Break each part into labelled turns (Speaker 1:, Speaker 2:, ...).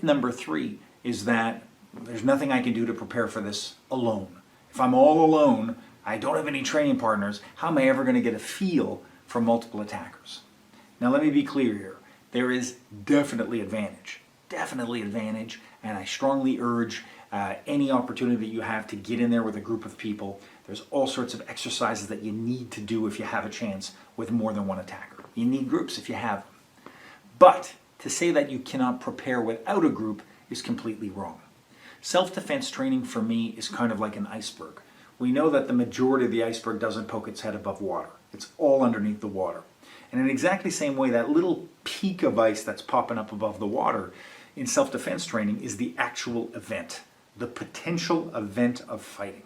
Speaker 1: number 3 is that there's nothing I can do to prepare for this alone. If I'm all alone, I don't have any training partners, how am I ever going to get a feel for multiple attackers? Now let me be clear here. There is definitely advantage, and I strongly urge any opportunity that you have to get in there with a group of people. There's all sorts of exercises that you need to do if you have a chance with more than one attacker. You need groups if you have them. But to say that you cannot prepare without a group is completely wrong. Self-defense training for me is kind of like an iceberg. We know that the majority of the iceberg doesn't poke its head above water. It's all underneath the water. And in exactly the same way, that little peak of ice that's popping up above the water in self-defense training is the actual event, the potential event of fighting.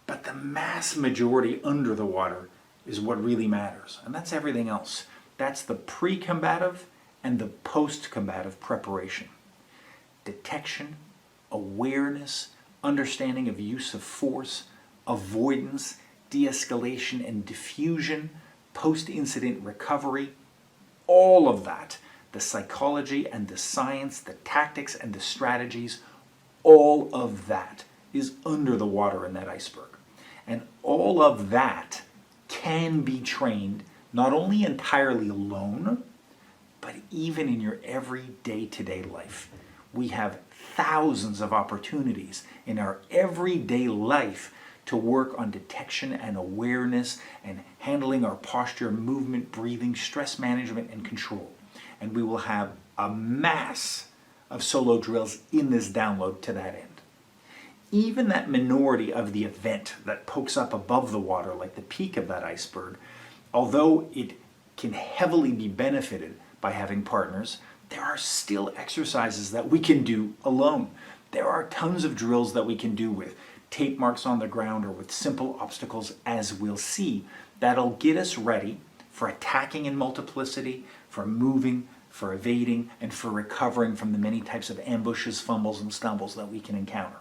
Speaker 1: But the mass majority under the water is what really matters, and that's everything else. That's the pre-combative and the post-combative preparation. Detection, awareness, understanding of use of force, avoidance, de-escalation and diffusion, post-incident recovery, all of that, the psychology and the science, the tactics and the strategies, all of that is under the water in that iceberg. And all of that can be trained not only entirely alone, but even in your everyday to-day life. We have thousands of opportunities in our everyday life to work on detection and awareness and handling our posture, movement, breathing, stress management, and control. And we will have a mass of solo drills in this download to that end. Even that minority of the event that pokes up above the water, like the peak of that iceberg, although it can heavily be benefited by having partners, there are still exercises that we can do alone. There are tons of drills that we can do with tape marks on the ground or with simple obstacles, as we'll see, that'll get us ready for attacking in multiplicity, for moving, for evading, and for recovering from the many types of ambushes, fumbles, and stumbles that we can encounter.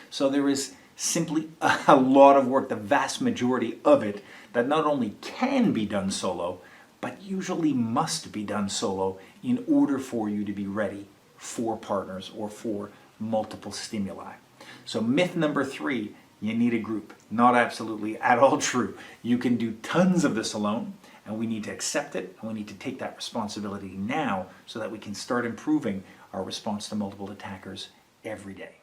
Speaker 1: So there is simply a lot of work, the vast majority of it, that not only can be done solo, but usually must be done solo in order for you to be ready for partners or for multiple stimuli. So myth number 3, you need a group. Not absolutely at all true. You can do tons of this alone, and we need to accept it, and we need to take that responsibility now so that we can start improving our response to multiple attackers every day.